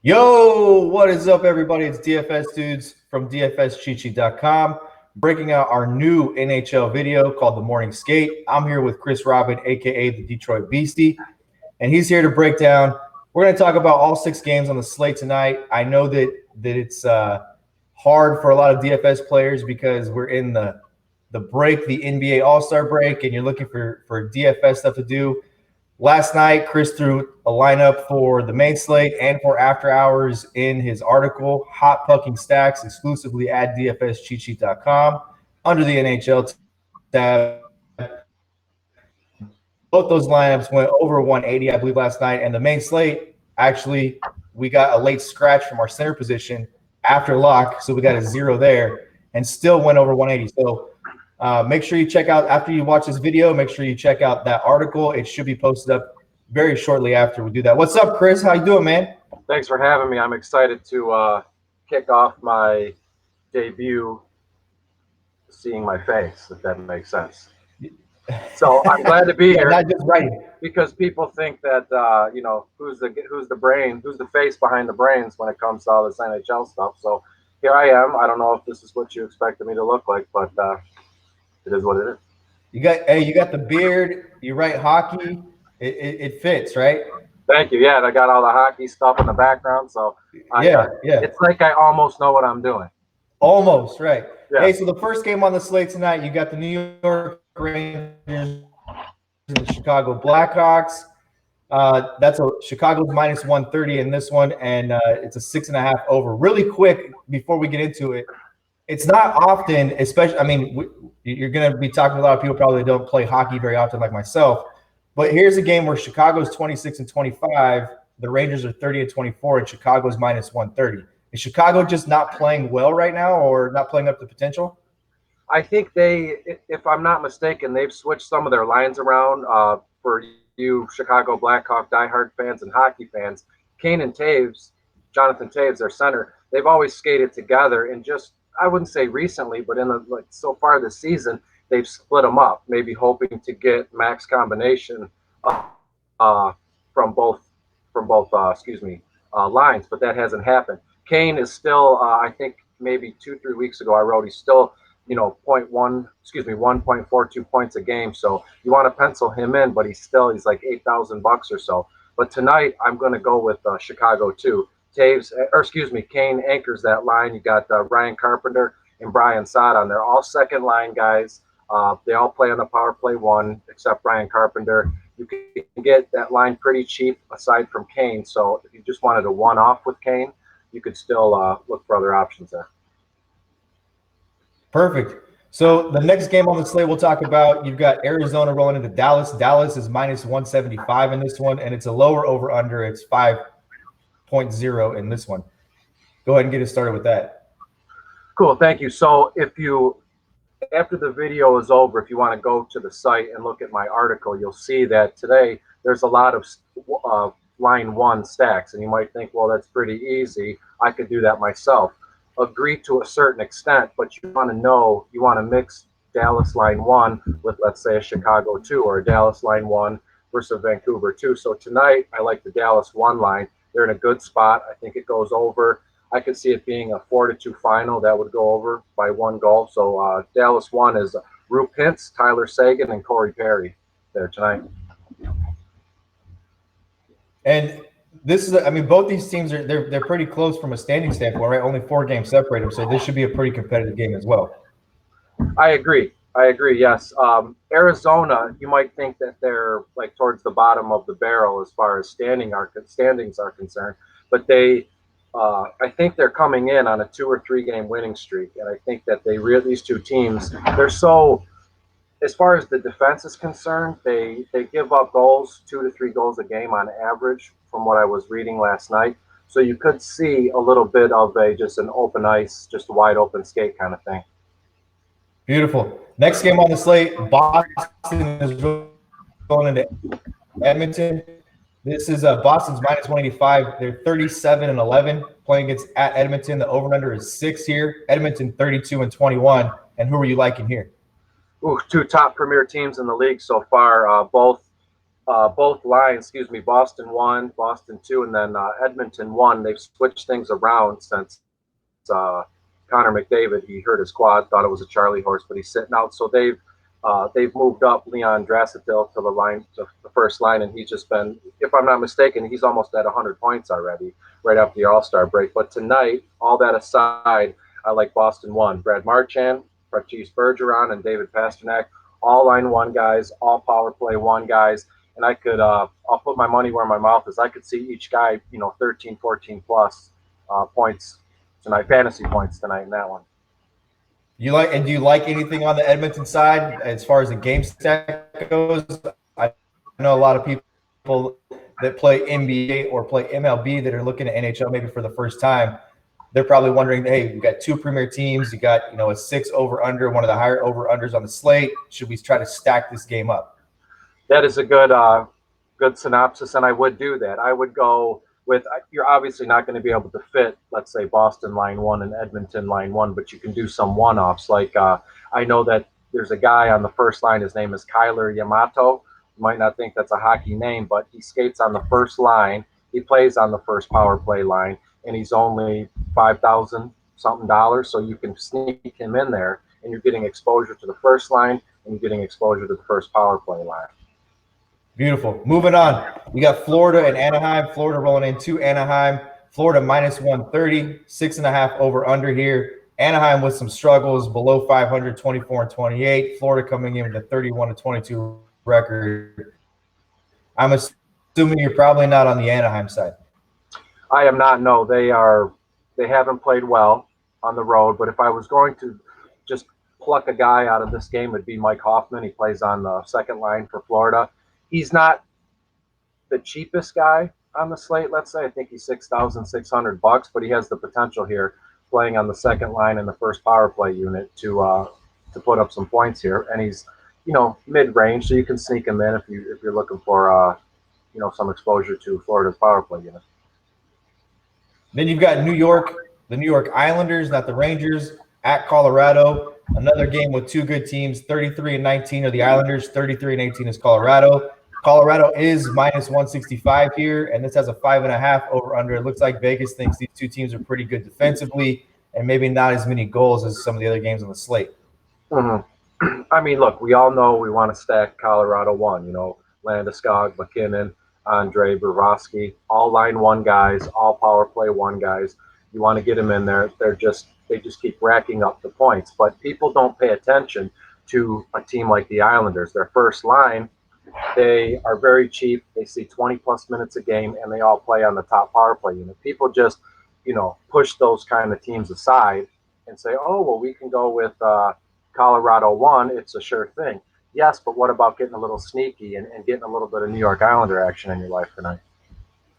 Yo, what is up, everybody? It's DFS Dudes from DFSCheatSheet.com, breaking out our new NHL video called The Morning Skate. I'm here with Chris Robin, aka the Detroit Beastie, and he's here to break down. We're going to talk about all 6 games on the slate tonight. I know that it's hard for a lot of DFS players because we're in the break, the NBA All-Star break, and you're looking for DFS stuff to do. Last night, Chris threw a lineup for the main slate and for after hours in his article, Hot Pucking Stacks, exclusively at dfscheatsheet.com under the NHL tab. Both those lineups went over 180, I believe, last night. And the main slate, actually, we got a late scratch from our center position after lock, so we got a 0 there and still went over 180. So make sure you check out, after you watch this video, make sure you check out that article. It should be posted up very shortly after we do that. What's up, Chris? How you doing, man? Thanks for having me. I'm excited to kick off my debut seeing my face, if that makes sense. So I'm glad to be here. Not just writing. Because people think that who's the brain, who's the face behind the brains when it comes to all this NHL stuff. So here I am. I don't know if this is what you expected me to look like, but it is what it is. You got the beard. You write hockey. It fits, right? Thank you. Yeah, and I got all the hockey stuff in the background, so yeah. It's like I almost know what I'm doing. Almost, right. Yeah. Hey, so the first game on the slate tonight, you got the New York Rangers and the Chicago Blackhawks. Chicago's minus 130 in this one, and it's a 6.5 over. Really quick, before we get into it, it's not often, especially, I mean, you're going to be talking to a lot of people probably don't play hockey very often like myself, but here's a game where Chicago's 26-25, the Rangers are 30-24, and Chicago's minus 130. Is Chicago just not playing well right now or not playing up to potential? I think if I'm not mistaken, they've switched some of their lines around for you Chicago Blackhawk diehard fans and hockey fans. Kane and Taves, Jonathan Taves, their center, they've always skated together, and just, I wouldn't say recently, but so far this season, they've split them up, maybe hoping to get max combination from both lines, but that hasn't happened. Kane is still, I think maybe 2-3 weeks ago I wrote he's still 1.42 points a game. So you want to pencil him in, but he's like $8,000 or so. But tonight I'm going to go with Chicago too. Kane anchors that line. You got Ryan Carpenter and Brian Saad on there, all second line guys. They all play on the power play one, except Ryan Carpenter. You can get that line pretty cheap aside from Kane. So if you just wanted a one-off with Kane, you could still look for other options there. Perfect. So the next game on the slate we'll talk about, you've got Arizona rolling into Dallas. Dallas is minus 175 in this one, and it's a lower over-under. It's 5.0 in this one. Go ahead and get us started with that. Cool. Thank you. So after the video is over, if you want to go to the site and look at my article, you'll see that today there's a lot of line one stacks, and you might think, well, that's pretty easy. I could do that myself. Agree to a certain extent, but you want to mix Dallas line one with, let's say, a Chicago 2 or a Dallas line 1 versus a Vancouver 2. So tonight I like the Dallas 1 line. They're in a good spot. I think it goes over. I could see it being a 4-2 final that would go over by 1 goal. So Dallas 1 is Roope Hintz, Tyler Seguin, and Corey Perry there tonight. And this is, I mean, both these teams they're pretty close from a standing standpoint, right? Only 4 games separate them, so this should be a pretty competitive game as well. I agree. Yes. Arizona, you might think that they're like towards the bottom of the barrel as far as standings are concerned, but I think they're coming in on a 2 or 3 game winning streak, and I think that these two teams, they're so. As far as the defense is concerned, they give up goals, 2 to 3 goals a game on average, from what I was reading last night. So you could see a little bit of just an open ice, just a wide open skate kind of thing. Beautiful. Next game on the slate, Boston is going into Edmonton. This is Boston's minus 185. They're 37-11 playing against at Edmonton. The over-under is 6 here. Edmonton 32-21. And who are you liking here? Ooh, 2 top premier teams in the league so far. Both both lines, excuse me, Boston 1, Boston 2, and then Edmonton 1. They've switched things around since Connor McDavid, he hurt his quad, thought it was a Charlie horse, but he's sitting out. So they've moved up Leon Draisaitl to the line, to the first line, and he's just been, if I'm not mistaken, he's almost at 100 points already, right after the All-Star break. But tonight, all that aside, I like Boston 1. Brad Marchand, Patrice Bergeron, and David Pastrnak, all line 1 guys, all power play 1 guys. And I could, I'll put my money where my mouth is. I could see each guy, 13, 14 plus points tonight, fantasy points tonight in that one. Do you like anything on the Edmonton side as far as the game stack goes? I know a lot of people that play NBA or play MLB that are looking at NHL maybe for the first time. They're probably wondering, hey, you got 2 premier teams, you got a 6 over under, one of the higher over unders on the slate. Should we try to stack this game up? That is a good synopsis, and I would do that. I would go with, you're obviously not going to be able to fit, let's say, Boston line 1 and Edmonton line 1, but you can do some one-offs. Like I know that there's a guy on the first line. His name is Kyler Yamato. You might not think that's a hockey name, but he skates on the first line. He plays on the first power play line, and he's only $5,000 something dollars, so you can sneak him in there, and you're getting exposure to the first line, and you're getting exposure to the first power play line. Beautiful. Moving on. We got Florida and Anaheim. Florida rolling into Anaheim. Florida minus 130, 6.5 over under here. Anaheim with some struggles, below 500, 24 and 28. Florida coming in with a 31 and 22 record. I'm assuming you're probably not on the Anaheim side. I am not. No, they haven't played well on the road. But if I was going to just pluck a guy out of this game, it'd be Mike Hoffman. He plays on the second line for Florida. He's not the cheapest guy on the slate, let's say. I think he's $6,600, but he has the potential here, playing on the second line in the first power play unit, to put up some points here. And he's mid-range, so you can sneak him in if you're looking for some exposure to Florida's power play unit. Then you've got New York, the New York Islanders, not the Rangers, at Colorado. Another game with 2 good teams. 33 and 19 are the Islanders. 33 and 18 is Colorado. Colorado is minus 165 here, and this has a 5.5 over under. It looks like Vegas thinks these 2 teams are pretty good defensively and maybe not as many goals as some of the other games on the slate. Mm-hmm. I mean, look, we all know we want to stack Colorado 1. Landeskog, McKinnon, Andre Bobrovsky, all line 1 guys, all power play 1 guys. You want to get them in there. They just keep racking up the points. But people don't pay attention to a team like the Islanders. Their first line, they are very cheap. They see 20-plus minutes a game, and they all play on the top power play unit. People just, push those kind of teams aside and say, oh, well, we can go with Colorado 1. It's a sure thing. Yes, but what about getting a little sneaky and getting a little bit of New York Islander action in your life tonight?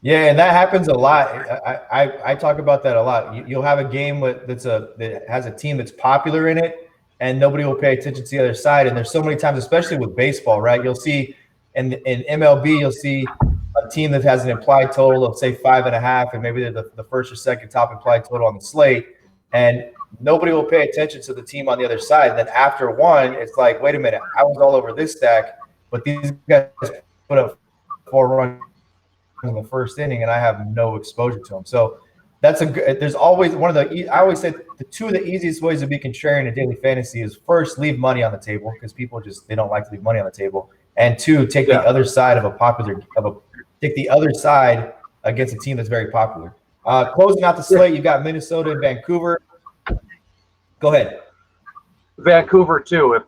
Yeah, and that happens a lot. I talk about that a lot. You'll have a game that has a team that's popular in it, and nobody will pay attention to the other side. And there's so many times, especially with baseball, right? You'll see in MLB, you'll see a team that has an implied total of, say, 5.5, and maybe they're the first or second top implied total on the slate, and nobody will pay attention to the team on the other side. And then after one, it's like, wait a minute, I was all over this stack, but these guys put up 4 runs in the first inning, and I have no exposure to them. So there's always I always say the 2 of the easiest ways to be contrarian in daily fantasy is, first, leave money on the table, because people they don't like to leave money on the table, and 2, take the other side take the other side against a team that's very popular. Closing out the slate, you've got Minnesota and Vancouver. Go ahead. Vancouver too.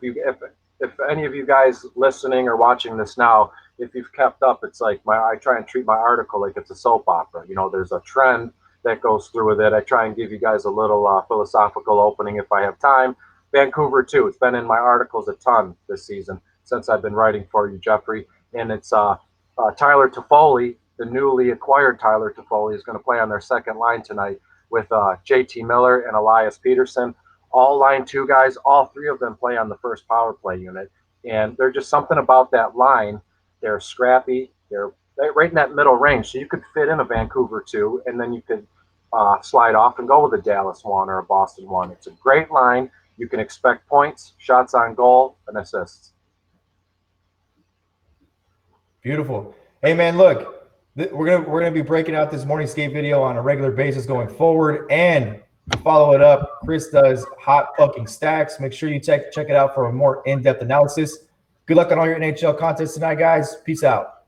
If any of you guys listening or watching this now, if you've kept up, it's like I try and treat my article like it's a soap opera. There's a trend that goes through with it. I try and give you guys a little philosophical opening if I have time. Vancouver too. It's been in my articles a ton this season since I've been writing for you, Jeffrey. And it's Tyler Toffoli, the newly acquired Tyler Toffoli, is going to play on their second line tonight with JT Miller and Elias Peterson. All line 2 guys, all 3 of them play on the first power play unit. And there's just something about that line. They're scrappy. They're right in that middle range. So you could fit in a Vancouver 2, and then you could slide off and go with a Dallas 1 or a Boston 1. It's a great line. You can expect points, shots on goal, and assists. Beautiful. Hey man, look, we're gonna be breaking out this morning skate video on a regular basis going forward, and to follow it up, Chris does hot fucking stacks. Make sure you check it out for a more in-depth analysis. Good luck on all your NHL contests tonight, guys. Peace out.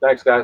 Thanks, guys.